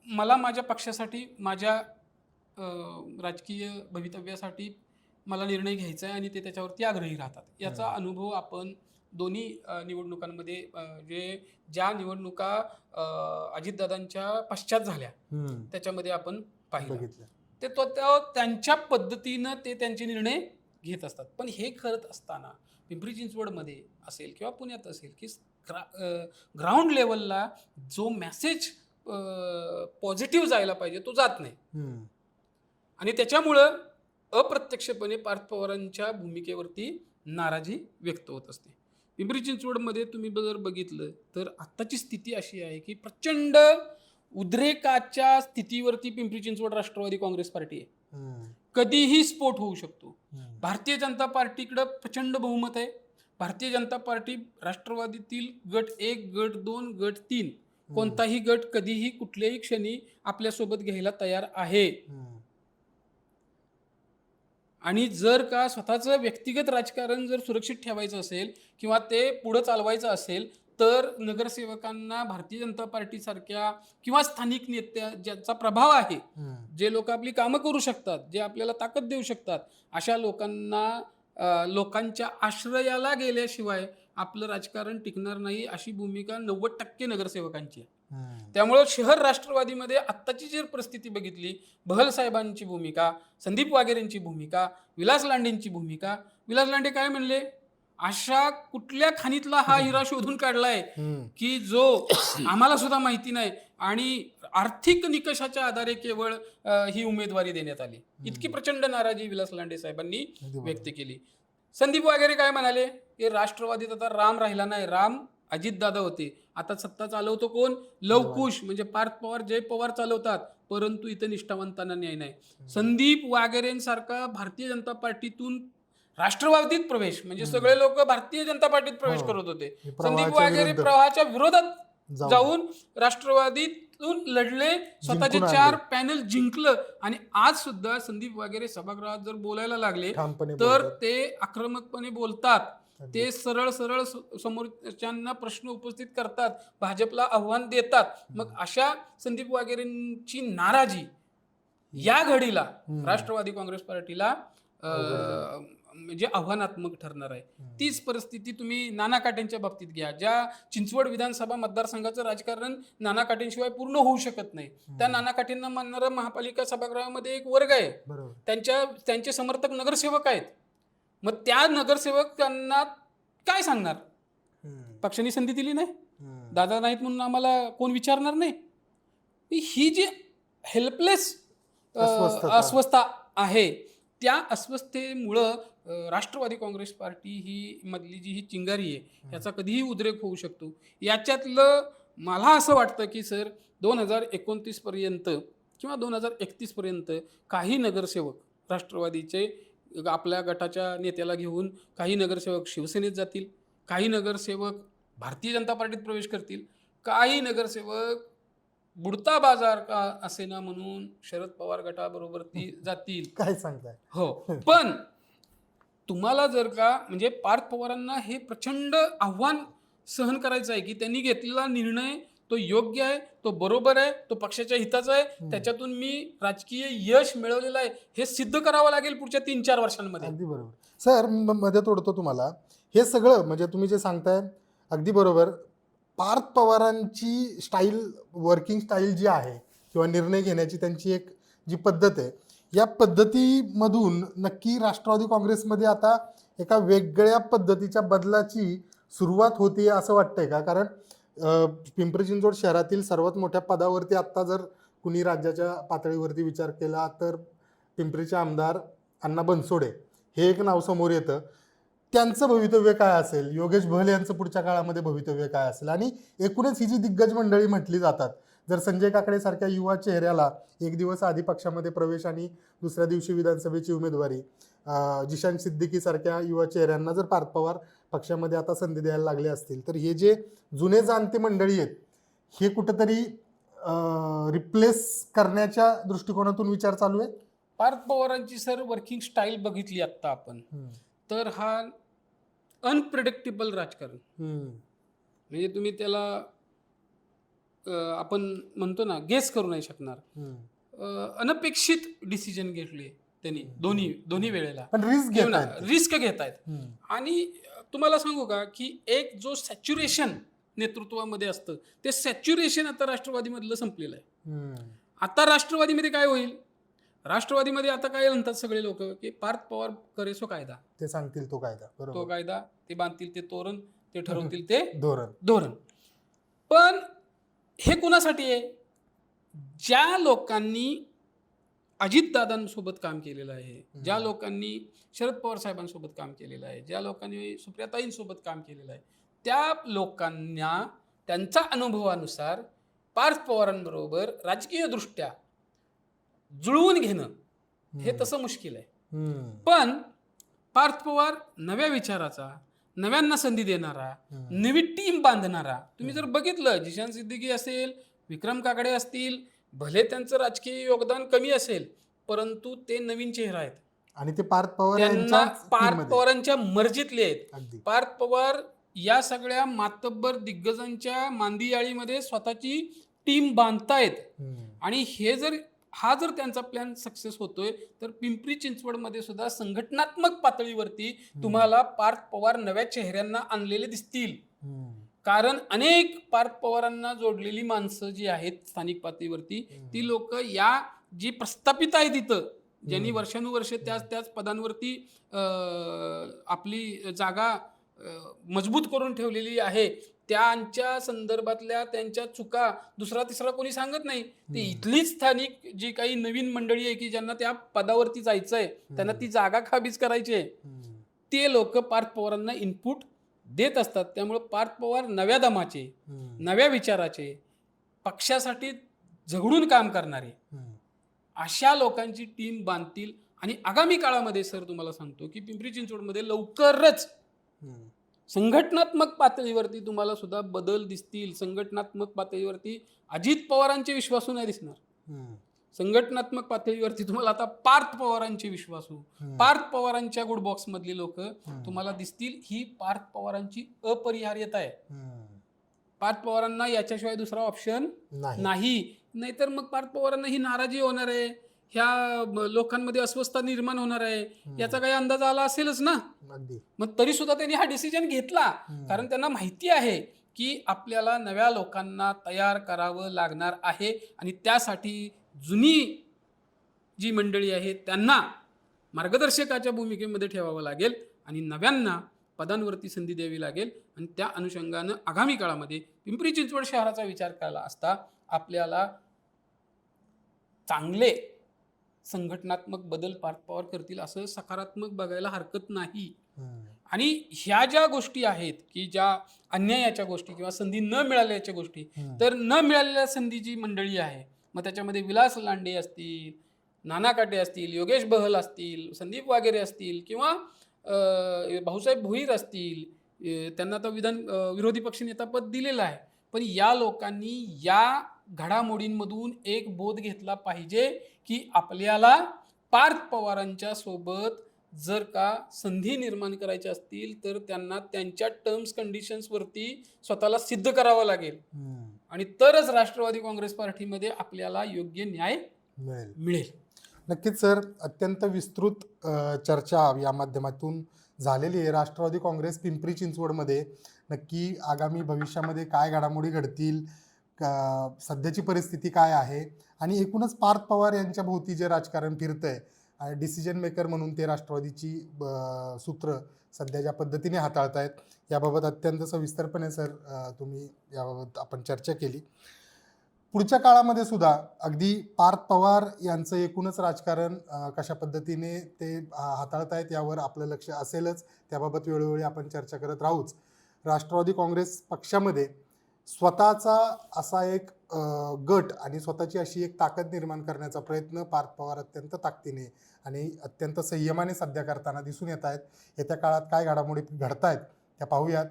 B: मला माझ्या पक्षासाठी, माझ्या राजकीय भवितव्यासाठी मला निर्णय घ्यायचा आहे आणि ते त्याच्यावरती आग्रही राहतात. याचा अनुभव आपण दोन्ही निवडणुकांमध्ये ज्या निवडणुका अजितदादांच्या पश्चात झाल्या त्याच्यामध्ये आपण पाहिलं, ते त्यांच्या पद्धतीनं ते त्यांचे निर्णय घेत असतात. पण हे करत असताना पिंपरी चिंचवडमध्ये असेल किंवा पुण्यात असेल की ग्राउंड लेवलला जो मेसेज पॉझिटिव्ह जायला पाहिजे तो जात नाही, आणि त्याच्यामुळं अप्रत्यक्षपणे पार्थ पवारांच्या भूमिकेवरती नाराजी व्यक्त होत असते. पिंपरी चिंचवडमध्ये तुम्ही जर बघितलं तर आत्ताची स्थिती अशी आहे की प्रचंड उद्रेकाच्या स्थितीवरती पिंपरी चिंचवड राष्ट्रवादी काँग्रेस पार्टी आहे. कधीही स्फोट होऊ शकतो. भारतीय जनता पार्टीकडं प्रचंड बहुमत आहे. भारतीय जनता पार्टी राष्ट्रवादीतील गट 1, गट 2, गट 3 कोणताही गट कधीही कुठल्याही क्षणी आपल्यासोबत घ्यायला तयार आहे. आणि जर का स्वतःचं व्यक्तिगत राजकारण जर सुरक्षित ठेवायचं असेल किंवा ते पुढं चालवायचं असेल तर नगरसेवकांना भारतीय जनता पार्टीसारख्या किंवा स्थानिक नेत्या ज्यांचा प्रभाव आहे, जे लोक आपली कामं करू शकतात, जे आपल्याला ताकद देऊ शकतात, अशा लोकांच्या आश्रयाला गेल्याशिवाय आपलं राजकारण टिकणार नाही, अशी भूमिका 90% नगरसेवकांची आहे. त्यामुळं शहर राष्ट्रवादीमध्ये आत्ताची जर परिस्थिती बघितली, बहल साहेबांची भूमिका, संदीप वाघेरेंची भूमिका, विलास लांडेंची भूमिका. विलास लांडे काय म्हणले, अशा कुठल्या खाणीतला हा हिरा शोधून काढलाय की जो आम्हाला सुद्धा माहिती नाही, आणि आर्थिक निकषाच्या आधारे केवळ ही उमेदवारी देण्यात आली. इतकी प्रचंड नाराजी विलास लांडे साहेबांनी व्यक्त केली. संदीप वगैरे काय म्हणाले की राष्ट्रवादीत आता राम राहिला नाही, राम अजितदादा होते, आता सत्ता चालवतो कोण? लवकुश, म्हणजे पार्थ पवार, जय पवार चालवतात, परंतु इथं निष्ठावंतांना न्याय नाही. संदीप वागेरेंसारखा भारतीय जनता पार्टीतून राष्ट्रवादीत प्रवेश, म्हणजे सगळे लोक भारतीय जनता पार्टीत प्रवेश करत होते. संदीप वागेरे प्रवाहाच्या विरोधात जाऊन राष्ट्रवादीतून लढले, स्वतःचे 4 पॅनल जिंकलं, आणि आज सुद्धा संदीप वागेरे सभागृहात जर बोलायला लागले तर ते आक्रमकपणे बोलतात. ते सरळ सरळ समोरच्यांना प्रश्न उपस्थित करतात, भाजपला आव्हान देतात. मग अशा संदीप वागेरेंची नाराजी या घडीला राष्ट्रवादी काँग्रेस पार्टीला म्हणजे आव्हानात्मक ठरणार आहे. तीच परिस्थिती तुम्ही नाना काटेंच्या बाबतीत घ्या. ज्या चिंचवड विधानसभा मतदारसंघाचं राजकारण नाना काटेंशिवाय पूर्ण होऊ शकत नाही, त्या नाना काटेंना मानणारा महापालिका सभागृहामध्ये एक वर्ग आहे, त्यांचे समर्थक नगरसेवक आहेत. मग त्या नगरसेवकांना काय सांगणार? पक्षाने संधी दिली नाही, दादा नाहीत म्हणून आम्हाला कोण विचारणार नाही. ही जी हेल्पलेस अस्वस्थता आहे, त्या अस्वस्थतेमुळं राष्ट्रवादी काँग्रेस पार्टी ही मधली जी ही चिंगारी आहे याचा कधीही उद्रेक होऊ शकतो. याच्यातलं मला असं वाटतं की सर 2029 पर्यंत किंवा 2031 पर्यंत काही नगरसेवक राष्ट्रवादीचे आपल्या गटाच्या नेत्याला घेऊन, काही नगरसेवक शिवसेनेत जातील, काही नगरसेवक भारतीय जनता पार्टीत प्रवेश करतील, काही नगरसेवक बुडता बाजार का असेना म्हणून शरद पवार गटाबरोबर ती जातील.
A: काय सांगताय?
B: हो, पण तुम्हाला जर का म्हणजे पार्थ पवारांना हे प्रचंड आव्हान सहन करायचं आहे की त्यांनी घेतलेला निर्णय तो योग्य आहे, तो बरोबर आहे, तो पक्षाच्या हिताचा आहे, त्याच्यातून मी राजकीय यश मिळवलेलं आहे हे सिद्ध करावं लागेल पुढच्या 3-4 वर्षांमध्ये.
A: अगदी बरोबर सर. मध्ये तोडतो तुम्हाला, हे सगळं म्हणजे तुम्ही जे सांगताय अगदी बरोबर. पार्थ पवारांची स्टाईल, वर्किंग स्टाईल जी आहे किंवा निर्णय घेण्याची त्यांची एक जी पद्धत आहे, या पद्धतीमधून नक्की राष्ट्रवादी काँग्रेसमध्ये आता एका वेगळ्या पद्धतीच्या बदलाची सुरुवात होते असं वाटतंय का? कारण पिंपरी चिंचवड शहरातील सर्वात मोठ्या पदावरती आत्ता जर कुणी राज्याच्या पातळीवरती विचार केला तर पिंपरीचे आमदार अण्णा बनसोडे हे एक नाव समोर येतं. त्यांचं भवितव्य काय असेल, योगेश बहल यांचं पुढच्या काळामध्ये भवितव्य काय असेल, आणि एकूणच ही जी दिग्गज मंडळी म्हटली जातात, जर संजय काकडे सारख्या युवा चेहऱ्याला एक दिवस आधी पक्षामध्ये प्रवेश आणि दुसऱ्या दिवशी विधानसभेची उमेदवारी, जिशान सिद्दीकी सारख्या युवा चेहऱ्यांना जर पार्थ पवार पक्षामध्ये आता संधी द्यायला लागले असतील, तर हे जे जुने जाणते मंडळी आहेत हे कुठंतरी रिप्लेस करण्याच्या दृष्टिकोनातून विचार चालू आहे.
B: पार्थ पवारांची सर वर्किंग स्टाईल बघितली आत्ता आपण, तर हा अनप्रिडिक्टेबल राजकारण, म्हणजे तुम्ही त्याला आपण म्हणतो ना गेस करू नाही शकणार. अनपेक्षित डिसिजन घेतले त्यांनी दोन्ही वेळेला, रिस्क घेत आहेत. आणि तुम्हाला सांगू का की एक जो सॅच्युरेशन नेतृत्वामध्ये असतं ते सॅच्युरेशन आता राष्ट्रवादीमधलं संपलेलं आहे. आता राष्ट्रवादीमध्ये काय होईल? राष्ट्रवादीमध्ये आता काय म्हणतात सगळे लोक की पार्थ पवार करे सो कायदा,
A: ते सांगतील तो कायदा,
B: तो कायदा, ते बांधतील ते तोरण, ते ठरवतील ते
A: धोरण.
B: पण हे कुणासाठी आहे? ज्या लोकांनी अजितदादांसोबत काम केलेलं आहे, ज्या लोकांनी शरद पवार साहेबांसोबत काम केलेलं आहे, ज्या लोकांनी सुप्रियाताईंसोबत काम केलेलं आहे, त्या लोकांना त्यांच्या अनुभवानुसार पार्थ पवारांबरोबर राजकीय दृष्ट्या जुळवून घेणं हे तसं मुश्किल आहे. पण पार्थ पवार नव्या विचाराचा, नव्यांना संधी देणारा, नवी टीम बांधणारा, तुम्ही जर बघितलं जिशान सिद्दीकी असेल, विक्रम काकडे असतील, भले त्यांचं राजकीय योगदान कमी असेल परंतु ते नवीन चेहरा आहेत
A: आणि ते पार्थ
B: पवारांच्या मर्जीतले आहेत. पार्थ पवार या सगळ्या मातब्बर दिग्गजांच्या मांदियाळीमध्ये स्वतःची टीम बांधतायत, आणि हा जर त्यांचा प्लॅन सक्सेस होतोय तर पिंपरी चिंचवडमध्ये सुद्धा संघटनात्मक पातळीवरती तुम्हाला पार्थ पवार नव्या चेहऱ्यांना आणलेले दिसतील. कारण अनेक पार्थ पवारांना जोडलेली माणसं जी आहेत स्थानिक पातळीवरती, ती लोक या जी प्रस्थापित आहेत तिथं, ज्यांनी वर्षानुवर्षे त्याच पदांवरती आपली जागा मजबूत करून ठेवलेली आहे, त्यांच्या संदर्भातल्या त्यांच्या चुका दुसरा तिसरा कोणी सांगत नाही. ते इथलीच स्थानिक जी काही नवीन मंडळी आहे की ज्यांना त्या पदावरती जायचं आहे, त्यांना ती जागा काबीज करायची आहे, ते लोक पार्थ पवारांना इनपुट देत असतात. त्यामुळे पार्थ पवार नव्या दमाचे, नव्या विचाराचे, पक्षासाठी झगडून काम करणारे अशा लोकांची टीम बांधतील. आणि आगामी काळामध्ये सर तुम्हाला सांगतो की पिंपरी चिंचवडमध्ये लवकरच संघटनात्मक पातळीवरती तुम्हाला सुद्धा बदल दिसतील. संघटनात्मक पातळीवरती अजित पवारांचे विश्वासू नाही दिसणार. संघटनात्मक पातळीवरती तुम्हाला आता पार्थ पवारांचे विश्वासू, पार्थ पवारांच्या गुड बॉक्स मधली लोक तुम्हाला दिसतील. ही पार्थ पवारांची अपरिहार्यता आहे. पार्थ पवारांना याच्याशिवाय दुसरा ऑप्शन नाही. नाहीतर मग पार्थ पवारांना ही नाराजी होणार आहे, ह्या लोकांमध्ये अस्वस्थता निर्माण होणार आहे, याचा काही अंदाज आला असेलच ना. मग तरी सुद्धा त्यांनी हा डिसिजन घेतला, कारण त्यांना माहिती आहे की आपल्याला नव्या लोकांना तयार करावं लागणार आहे. आणि त्यासाठी जुनी जी मंडळी आहे त्यांना मार्गदर्शकाच्या भूमिकेमध्ये ठेवावं लागेल आणि नव्यांना पदांवरती संधी द्यावी लागेल. आणि त्या अनुषंगानं आगामी काळामध्ये पिंपरी चिंचवड शहराचा विचार करायला असता आपल्याला चांगले संघटनात्मक बदल पार्थ पवार करतील असं सकारात्मक बघायला हरकत नाही. आणि ह्या ज्या गोष्टी आहेत की ज्या अन्यायाच्या गोष्टी किंवा संधी न मिळाल्याच्या गोष्टी, तर न मिळालेल्या संधीची मंडळी आहे, मग त्याच्यामध्ये विलास लांडे असतील, नाना काटे असतील, योगेश बहल असतील, संदीप वागेरे असतील किंवा भाऊसाहेब भोईर असतील, त्यांना आता विरोधी पक्षनेता पद दिलेलं आहे. पण या लोकांनी या घडामोडींमधून एक बोध घेतला पाहिजे की आपल्याला पार्थ पवारांच्या सोबत जर का संधी निर्माण करायच्या असतील तर त्यांना त्यांच्या टर्म्स कंडिशन्सवरती स्वतःला सिद्ध करावं लागेल. आणि तरच राष्ट्रवादी काँग्रेस पार्टीमध्ये आपल्याला योग्य न्याय मिळेल.
A: नक्कीच सर, अत्यंत विस्तृत चर्चा या माध्यमातून झालेली आहे. राष्ट्रवादी काँग्रेस पिंपरी चिंचवडमध्ये नक्की आगामी भविष्यामध्ये काय घडामोडी घडतील, सध्याची परिस्थिती काय आहे आणि एकूणच पार्थ पवार यांच्या भोवती जे राजकारण फिरतंय, डिसिजन मेकर म्हणून ते राष्ट्रवादीची सूत्र सध्या ज्या पद्धतीने हाताळतायत, याबाबत अत्यंत सविस्तरपणे सर तुम्ही याबाबत आपण चर्चा केली. पुढच्या काळामध्ये सुद्धा अगदी पार्थ पवार यांचं एकूणच राजकारण कशा पद्धतीने ते हाताळतायत यावर आपलं लक्ष असेलच. त्याबाबत वेळोवेळी आपण चर्चा करत राहूच. राष्ट्रवादी काँग्रेस पक्षामध्ये स्वतःचा असा एक गट आणि स्वतःची अशी एक ताकद निर्माण करण्याचा प्रयत्न पार्थ पवार अत्यंत ताकदीने आणि अत्यंत संयमाने सध्या करताना दिसून येत आहेत. येत्या काळात काय घडामोडी घडतायत त्या पाहूयात.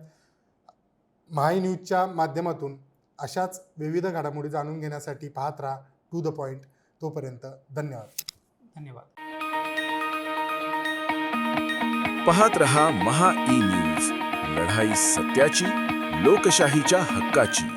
A: महाई न्यूजच्या माध्यमातून अशाच विविध घडामोडी जाणून घेण्यासाठी पाहत राहा टू द पॉइंट. तोपर्यंत धन्यवाद.
C: पाहत रहा महा ई न्यूज, लढाई सत्याची, लोकशाहीच्या हक्काची.